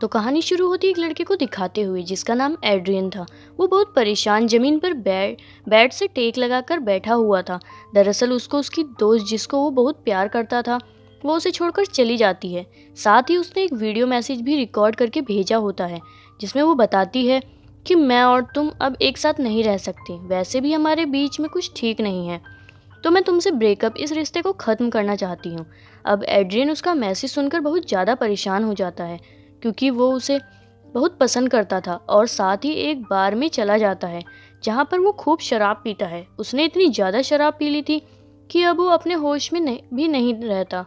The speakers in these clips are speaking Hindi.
तो कहानी शुरू होती है एक लड़के को दिखाते हुए जिसका नाम एड्रियन था। वो बहुत परेशान जमीन पर बेड से टेक लगाकर बैठा हुआ था। दरअसल उसको उसकी दोस्त जिसको वो बहुत प्यार करता था वो उसे छोड़कर चली जाती है। साथ ही उसने एक वीडियो मैसेज भी रिकॉर्ड करके भेजा होता है जिसमें वो बताती है कि मैं और तुम अब एक साथ नहीं रह सकते, वैसे भी हमारे बीच में कुछ ठीक नहीं है, तो मैं तुमसे ब्रेकअप, इस रिश्ते को ख़त्म करना चाहती हूँ। अब एड्रियन उसका मैसेज सुनकर बहुत ज़्यादा परेशान हो जाता है क्योंकि वो उसे बहुत पसंद करता था और साथ ही एक बार में चला जाता है जहाँ पर वो खूब शराब पीता है। उसने इतनी ज़्यादा शराब पी ली थी कि अब वो अपने होश में भी नहीं रहता,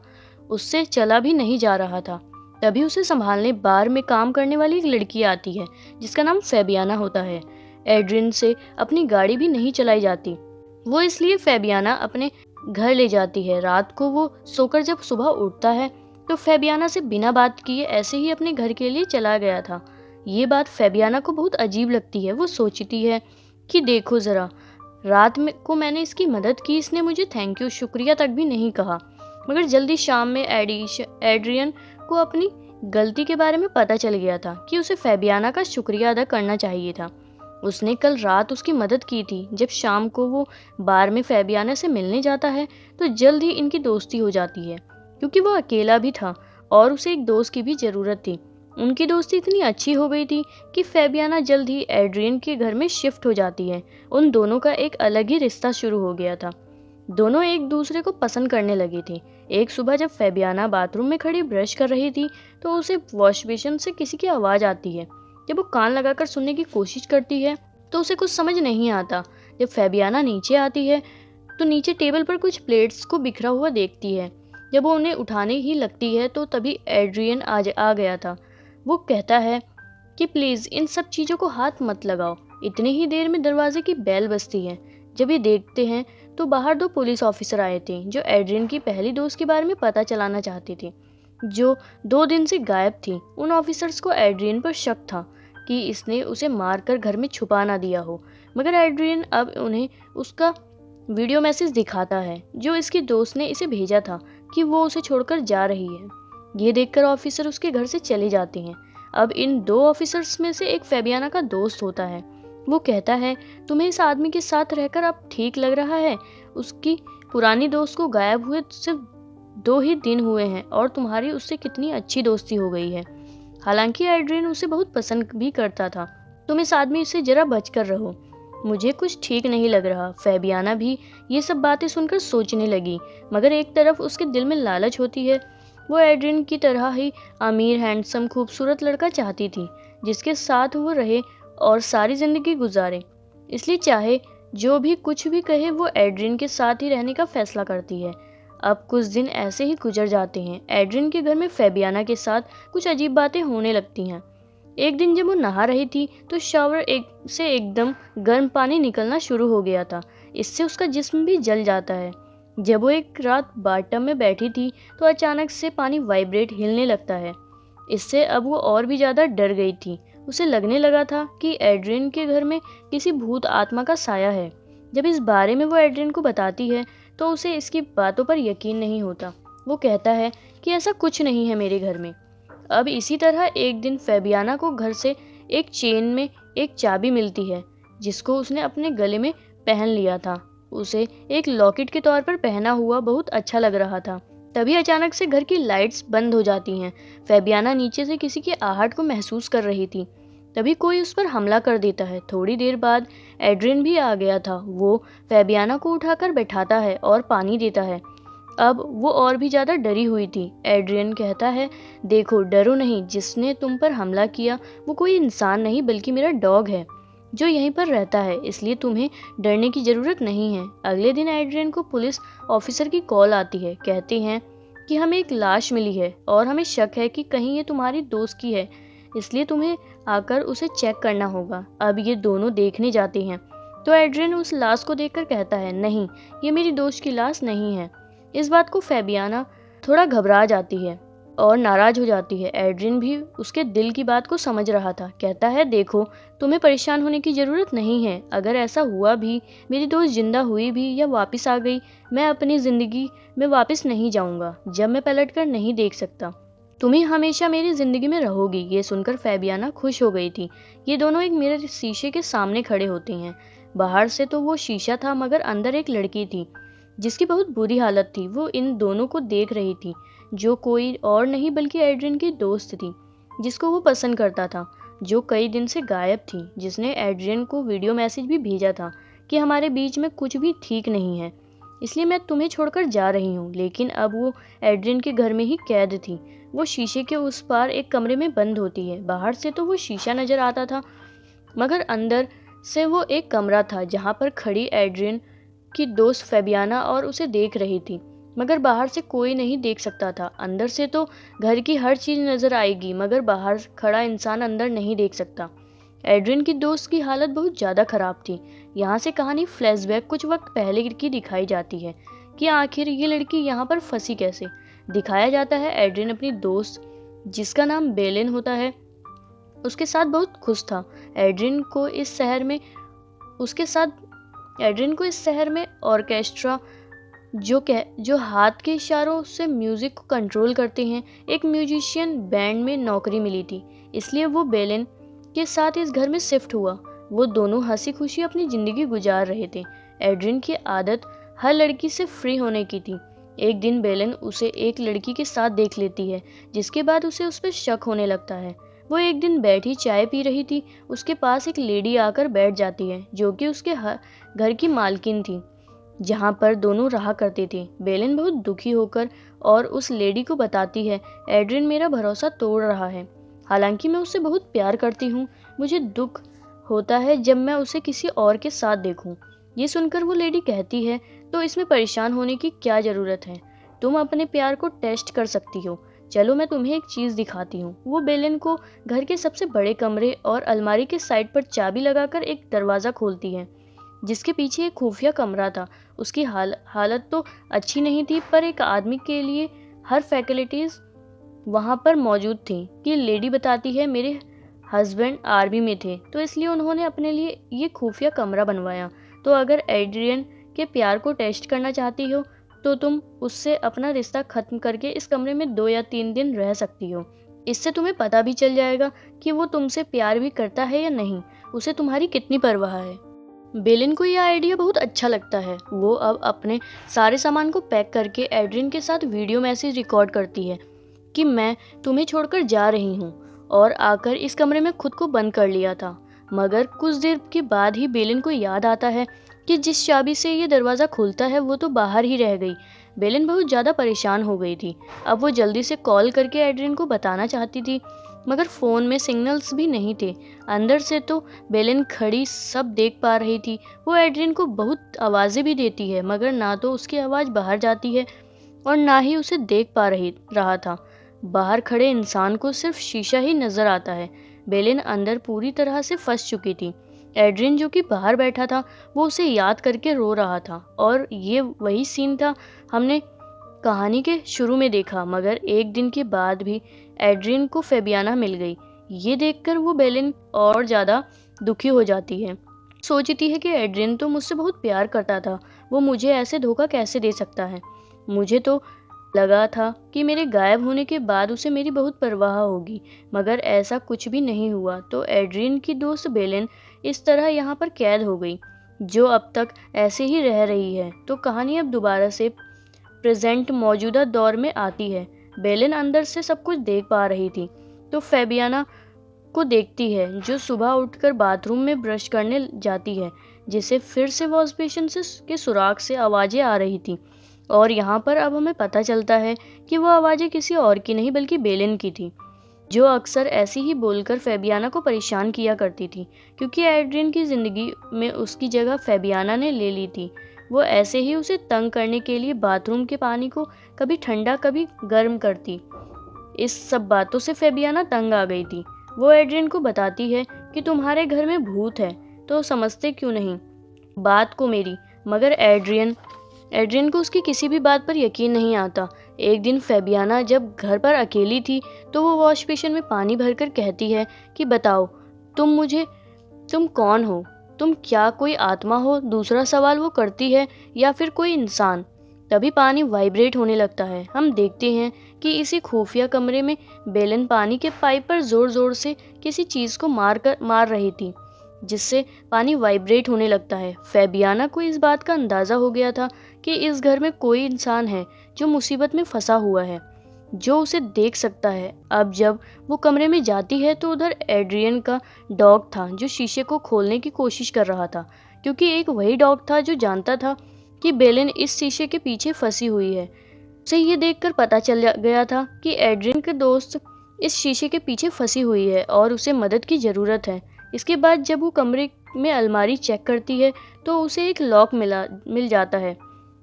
उससे चला भी नहीं जा रहा था। तभी उसे संभालने बार में काम करने वाली एक लड़की आती है जिसका नाम फेबियाना होता है। एड्रियन से अपनी गाड़ी भी नहीं चलाई जाती, वो इसलिए फेबियाना अपने घर ले जाती है। रात को वो सोकर जब सुबह उठता है तो फेबियाना से बिना बात किए ऐसे ही अपने घर के लिए चला गया था। ये बात फेबियाना को बहुत अजीब लगती है। वो सोचती है कि देखो ज़रा, रात में को मैंने इसकी मदद की, इसने मुझे थैंक यू, शुक्रिया तक भी नहीं कहा। मगर जल्दी शाम में एड्रियन को अपनी गलती के बारे में पता चल गया था कि उसे फेबियाना का शुक्रिया अदा करना चाहिए था। उसने कल रात उसकी मदद की थी। जब शाम को वो बार में फेबियाना से मिलने जाता है तो जल्द ही इनकी दोस्ती हो जाती है क्योंकि वो अकेला भी था और उसे एक दोस्त की भी ज़रूरत थी। उनकी दोस्ती इतनी अच्छी हो गई थी कि फेबियाना जल्द ही एड्रियन के घर में शिफ्ट हो जाती है। उन दोनों का एक अलग ही रिश्ता शुरू हो गया था। दोनों एक दूसरे को पसंद करने लगी थी। एक सुबह जब फेबियाना बाथरूम में खड़ी ब्रश कर रही थी तो उसे वॉश बेसिन से किसी की आवाज़ आती है। जब वो कान लगाकर सुनने की कोशिश करती है तो उसे कुछ समझ नहीं आता। जब फेबियाना नीचे आती है तो नीचे टेबल पर कुछ प्लेट्स को बिखरा हुआ देखती है। जब वो उन्हें उठाने ही लगती है तो तभी एड्रियन आ गया था। वो कहता है कि प्लीज़ इन सब चीज़ों को हाथ मत लगाओ। इतनी ही देर में दरवाजे की बेल बजती है। जब ये देखते हैं तो बाहर दो पुलिस ऑफिसर आए थे जो एड्रियन की पहली दोस्त के बारे में पता चलाना चाहती थी जो 2 दिन से गायब थी। उन ऑफिसर्स को एड्रियन पर शक था कि इसने उसे मारकर घर में छुपा ना दिया हो। मगर एड्रियन अब उन्हें उसका वीडियो मैसेज दिखाता है जो इसकी दोस्त ने इसे भेजा था कि वो उसे छोड़कर जा रही है। ये देखकर ऑफिसर उसके घर से चले जाते हैं। अब इन 2 ऑफिसर्स में से एक फेबियाना का दोस्त होता है। वो कहता है तुम्हें इस आदमी के साथ रहकर अब ठीक लग रहा है? उसकी पुरानी दोस्त को गायब हुए सिर्फ 2 ही दिन हुए हैं और तुम्हारी उससे कितनी अच्छी दोस्ती हो गई है। हालांकि एड्रियन उसे बहुत पसंद भी करता था। तुम इस आदमी से जरा बचकर रहो, मुझे कुछ ठीक नहीं लग रहा। फेबियाना भी ये सब बातें सुनकर सोचने लगी, मगर एक तरफ उसके दिल में लालच होती है। वो एड्रियन की तरह ही अमीर, हैंडसम, खूबसूरत लड़का चाहती थी जिसके साथ वो रहे और सारी जिंदगी गुजारे। इसलिए चाहे जो भी कुछ भी कहे वो एड्रियन के साथ ही रहने का फैसला करती है। अब कुछ दिन ऐसे ही गुजर जाते हैं। एड्रियन के घर में फेबियाना के साथ कुछ अजीब बातें होने लगती हैं। एक दिन जब वो नहा रही थी तो शावर से एकदम गर्म पानी निकलना शुरू हो गया था। इससे उसका जिस्म भी जल जाता है। जब वो एक रात बाथटब में बैठी थी तो अचानक से पानी वाइब्रेट, हिलने लगता है। इससे अब वो और भी ज़्यादा डर गई थी। उसे लगने लगा था कि एड्रियन के घर में किसी भूत आत्मा का साया है। जब इस बारे में वो एड्रियन को बताती है तो उसे इसकी बातों पर यकीन नहीं होता। वो कहता है कि ऐसा कुछ नहीं है मेरे घर में। अब इसी तरह एक दिन फेबियाना को घर से एक चेन में एक चाबी मिलती है जिसको उसने अपने गले में पहन लिया था। उसे एक लॉकेट के तौर पर पहना हुआ बहुत अच्छा लग रहा था। तभी अचानक से घर की लाइट्स बंद हो जाती हैं। फेबियाना नीचे से किसी की आहट को महसूस कर रही थी। तभी कोई उस पर हमला कर देता है। थोड़ी देर बाद एड्रियन भी आ गया था। वो फेबियाना को उठाकर बैठाता है और पानी देता है। अब वो और भी ज़्यादा डरी हुई थी। एड्रियन कहता है देखो, डरो नहीं, जिसने तुम पर हमला किया वो कोई इंसान नहीं बल्कि मेरा डॉग है जो यहीं पर रहता है, इसलिए तुम्हें डरने की ज़रूरत नहीं है। अगले दिन एड्रियन को पुलिस ऑफिसर की कॉल आती है। कहते हैं कि हमें एक लाश मिली है और हमें शक है कि कहीं ये तुम्हारी दोस्त की है, इसलिए तुम्हें आकर उसे चेक करना होगा। अब ये दोनों देखने जाते हैं तो एड्रियन उस लाश को देखकर कहता है नहीं, ये मेरी दोस्त की लाश नहीं है। इस बात को फेबियाना थोड़ा घबरा जाती है और नाराज हो जाती है। एड्रियन भी उसके दिल की बात को समझ रहा था। कहता है देखो, तुम्हें परेशान होने की ज़रूरत नहीं है। अगर ऐसा हुआ भी, मेरी दोस्त जिंदा हुई भी या वापस आ गई, मैं अपनी ज़िंदगी में वापस नहीं जाऊंगा जब मैं पलट कर नहीं देख सकता। तुम ही हमेशा मेरी ज़िंदगी में रहोगी। ये सुनकर फैबियाना खुश हो गई थी। ये दोनों एक मिरर शीशे के सामने खड़े होते हैं। बाहर से तो वो शीशा था, मगर अंदर एक लड़की थी जिसकी बहुत बुरी हालत थी। वो इन दोनों को देख रही थी, जो कोई और नहीं बल्कि एड्रियन की दोस्त थी, जिसको वो पसंद करता था, जो कई दिन से गायब थी, जिसने एड्रियन को वीडियो मैसेज भी भेजा था कि हमारे बीच में कुछ भी ठीक नहीं है, इसलिए मैं तुम्हें छोड़कर जा रही हूँ। लेकिन अब वो एड्रियन के घर में ही कैद थी। वो शीशे के उस पार एक कमरे में बंद होती है। बाहर से तो वो शीशा नजर आता था, मगर अंदर से वो एक कमरा था जहाँ पर खड़ी एड्रियन की दोस्त फैबियाना और उसे देख रही थी। मगर बाहर से कोई नहीं देख सकता था। अंदर से तो घर की हर चीज नजर आएगी, मगर बाहर खड़ा इंसान अंदर नहीं देख सकता। एड्रियन की दोस्त की हालत बहुत ज़्यादा ख़राब थी। यहाँ से कहानी फ्लैशबैक कुछ वक्त पहले की दिखाई जाती है कि आखिर ये लड़की यहाँ पर फंसी कैसे। दिखाया जाता है एड्रियन अपनी दोस्त, जिसका नाम बेलेन होता है, उसके साथ बहुत खुश था। एड्रियन को इस शहर में उसके साथ एड्रियन को इस शहर में ऑर्केस्ट्रा, जो हाथ के इशारों से म्यूजिक को कंट्रोल करते हैं, एक म्यूजिशियन बैंड में नौकरी मिली थी। इसलिए वो बेलेन के साथ इस घर में शिफ्ट हुआ। वो दोनों हंसी खुशी अपनी जिंदगी गुजार रहे थे। एड्रियन की आदत हर लड़की से फ्री होने की थी। एक दिन बेलेन उसे एक लड़की के साथ देख लेती है, जिसके बाद उसे उस पर शक होने लगता है। वो एक दिन बैठी चाय पी रही थी। उसके पास एक लेडी आकर बैठ जाती है, जो कि उसके घर की मालकिन थी, जहाँ पर दोनों रहा करते थे। बेलेन बहुत दुखी होकर और उस लेडी को बताती है, एड्रियन मेरा भरोसा तोड़ रहा है। हालांकि मैं उससे बहुत प्यार करती हूँ। मुझे दुख होता है जब मैं उसे किसी और के साथ देखूं। ये सुनकर वो लेडी कहती है, तो इसमें परेशान होने की क्या ज़रूरत है? तुम अपने प्यार को टेस्ट कर सकती हो। चलो मैं तुम्हें एक चीज़ दिखाती हूँ। वो बेलेन को घर के सबसे बड़े कमरे और अलमारी के साइड पर चाबी लगाकर एक दरवाज़ा खोलती है, जिसके पीछे एक खुफिया कमरा था। उसकी हालत तो अच्छी नहीं थी, पर एक आदमी के लिए हर फैसिलिटीज़ वहाँ पर मौजूद थी। कि लेडी बताती है, मेरे हस्बैंड आर्मी में थे, तो इसलिए उन्होंने अपने लिए ये खुफिया कमरा बनवाया। तो अगर एड्रियन के प्यार को टेस्ट करना चाहती हो, तो तुम उससे अपना रिश्ता ख़त्म करके इस कमरे में 2 या 3 दिन रह सकती हो। इससे तुम्हें पता भी चल जाएगा कि वो तुमसे प्यार भी करता है या नहीं, उसे तुम्हारी कितनी परवाह है। बेलिन को यह आइडिया बहुत अच्छा लगता है। वो अब अपने सारे सामान को पैक करके एड्रियन के साथ वीडियो मैसेज रिकॉर्ड करती है कि मैं तुम्हें छोड़कर जा रही हूँ, और आकर इस कमरे में खुद को बंद कर लिया था। मगर कुछ देर के बाद ही बेलिन को याद आता है कि जिस चाबी से ये दरवाज़ा खुलता है वो तो बाहर ही रह गई। बेलिन बहुत ज़्यादा परेशान हो गई थी। अब वो जल्दी से कॉल करके एड्रियन को बताना चाहती थी, मगर फ़ोन में सिग्नल्स भी नहीं थे। अंदर से तो बेलिन खड़ी सब देख पा रही थी। वो एड्रियन को बहुत आवाज़ें भी देती है, मगर ना तो उसकी आवाज़ बाहर जाती है और ना ही उसे देख पा रहा था। बाहर खड़े इंसान को सिर्फ शीशा ही नजर आता है। बेलिन अंदर पूरी तरह से फंस चुकी थी। एड्रियन जो कि बाहर बैठा था, वो उसे याद करके रो रहा था, और ये वही सीन था हमने कहानी के शुरू में देखा। मगर एक दिन के बाद भी एड्रियन को फैबियाना मिल गई। ये देखकर वो बेलिन और ज़्यादा दुखी हो जाती है। सोचती है कि एड्रियन तो मुझसे बहुत प्यार करता था, वो मुझे ऐसे धोखा कैसे दे सकता है। मुझे तो लगा था कि मेरे गायब होने के बाद उसे मेरी बहुत परवाह होगी, मगर ऐसा कुछ भी नहीं हुआ। तो एड्रियन की दोस्त बेलिन इस तरह यहाँ पर कैद हो गई, जो अब तक ऐसे ही रह रही है। तो कहानी अब दोबारा से प्रेजेंट मौजूदा दौर में आती है। बेलिन अंदर से सब कुछ देख पा रही थी, तो फैबियाना को देखती है, जो सुबह उठकर बाथरूम में ब्रश करने जाती है, जिसे फिर से वॉश बेसिन के सुराख से आवाज़ें आ रही थी। और यहाँ पर अब हमें पता चलता है कि वो आवाज़ें किसी और की नहीं बल्कि बेलिन की थी, जो अक्सर ऐसी ही बोलकर फैबियाना को परेशान किया करती थी, क्योंकि एड्रियन की ज़िंदगी में उसकी जगह फैबियाना ने ले ली थी। वो ऐसे ही उसे तंग करने के लिए बाथरूम के पानी को कभी ठंडा कभी गर्म करती। इस सब बातों से फैबियाना तंग आ गई थी। वो एड्रियन को बताती है कि तुम्हारे घर में भूत है, तो समझते क्यों नहीं बात को मेरी। मगर एड्रियन को उसकी किसी भी बात पर यकीन नहीं आता। एक दिन फैबियाना जब घर पर अकेली थी, तो वो वॉश बेसिन में पानी भरकर कहती है कि बताओ तुम कौन हो? तुम क्या कोई आत्मा हो? दूसरा सवाल वो करती है, या फिर कोई इंसान? तभी पानी वाइब्रेट होने लगता है। हम देखते हैं कि इसी खुफिया कमरे में बेलन पानी के पाइप पर जोर जोर से किसी चीज़ को मार रही थी, जिससे पानी वाइब्रेट होने लगता है। फैबियाना को इस बात का अंदाज़ा हो गया था कि इस घर में कोई इंसान है जो मुसीबत में फंसा हुआ है, जो उसे देख सकता है। अब जब वो कमरे में जाती है तो उधर एड्रियन का डॉग था, जो शीशे को खोलने की कोशिश कर रहा था, क्योंकि एक वही डॉग था जो जानता था कि बेलेन इस शीशे के पीछे फंसी हुई है। उसे ये देखकर पता चल गया था कि एड्रियन के दोस्त इस शीशे के पीछे फंसी हुई है और उसे मदद की ज़रूरत है। इसके बाद जब वो कमरे में अलमारी चेक करती है तो उसे एक लॉक मिल जाता है,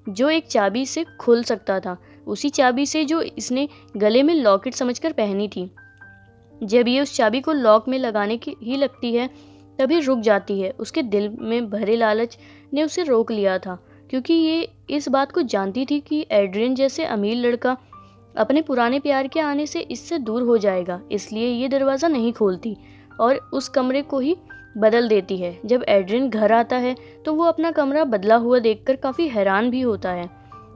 जो एक चाबी से खुल सकता था, उसी चाबी से जो इसने गले में लॉकेट समझकर पहनी थी। जब ये उस चाबी को लॉक में लगाने की ही लगती है, तभी रुक जाती है। उसके दिल में भरे लालच ने उसे रोक लिया था, क्योंकि ये इस बात को जानती थी कि एड्रियन जैसे अमीर लड़का अपने पुराने प्यार के आने से इससे दूर हो जाएगा, इसलिए ये दरवाज़ा नहीं खोलती और उस कमरे को ही बदल देती है। जब एड्रियन घर आता है तो वो अपना कमरा बदला हुआ देखकर काफ़ी हैरान भी होता है,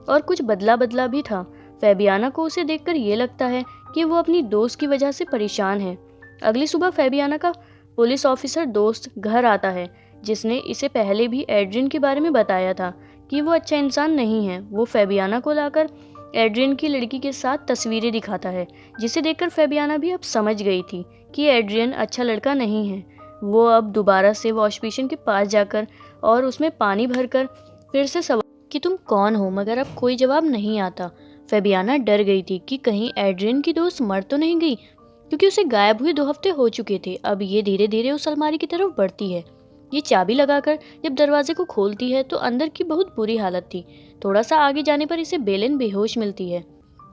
और कुछ बदला बदला भी था। फैबियाना को उसे देखकर ये लगता है कि वो अपनी दोस्त की वजह से परेशान है। अगली सुबह फैबियाना का पुलिस ऑफिसर दोस्त घर आता है, जिसने इसे पहले भी एड्रियन के बारे में बताया था कि वो अच्छा इंसान नहीं है। वो फैबियाना को लाकर एड्रियन की लड़की के साथ तस्वीरें दिखाता है, जिसे देखकर फैबियाना भी अब समझ गई थी कि एड्रियन अच्छा लड़का नहीं है। वो अब दोबारा से वॉश बेसिन के पास जाकर और उसमें पानी भरकर फिर से सवाल कि तुम कौन हो, मगर अब कोई जवाब नहीं आता। फैबियाना डर गई थी कि कहीं एड्रियन की दोस्त मर तो नहीं गई, क्योंकि उसे गायब हुए 2 हफ्ते हो चुके थे। अब ये धीरे धीरे उस अलमारी की तरफ बढ़ती है। ये चाबी लगाकर जब दरवाजे को खोलती है तो अंदर की बहुत बुरी हालत थी। थोड़ा सा आगे जाने पर इसे बेलेन बेहोश मिलती है।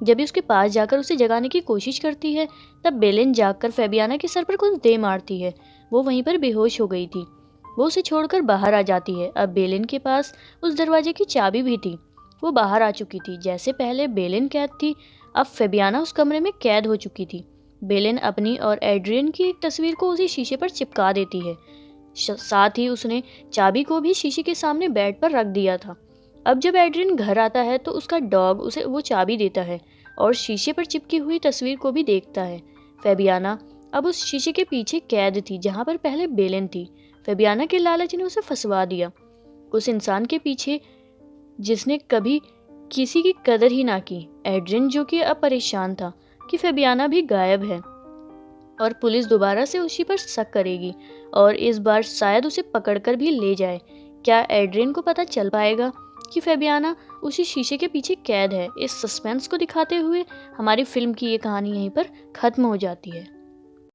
जब उसके पास जाकर उसे जगाने की कोशिश करती है, तब बेलेन जागकर फैबियाना के सर पर कुछ दे मारती है। वो वहीं पर बेहोश हो गई थी। वो उसे छोड़कर बाहर आ जाती है। अब बेलेन के पास उस दरवाजे की चाबी भी थी। वो बाहर आ चुकी थी। जैसे पहले बेलेन कैद थी, अब फैबियाना उस कमरे में कैद हो चुकी थी। बेलेन अपनी और एड्रियन की एक तस्वीर को उसी शीशे पर चिपका देती है। साथ ही उसने चाबी को भी शीशे के सामने बेड पर रख दिया था। अब जब एड्रियन घर आता है तो उसका डॉग उसे वो चाबी देता है और शीशे पर चिपकी हुई तस्वीर को भी देखता है। फैबियाना अब उस शीशे के पीछे कैद थी, जहाँ पर पहले बेलेन थी। फैबियाना के लालच ने उसे फंसवा दिया, उस इंसान के पीछे जिसने कभी किसी की कदर ही ना की। एड्रियन जो कि अब परेशान था कि फैबियाना भी गायब है और पुलिस दोबारा से उसी पर शक करेगी और इस बार शायद उसे पकड़कर भी ले जाए। क्या एड्रियन को पता चल पाएगा कि फैबियाना उसी शीशे के पीछे कैद है? इस सस्पेंस को दिखाते हुए हमारी फिल्म की ये कहानी यहीं पर खत्म हो जाती है।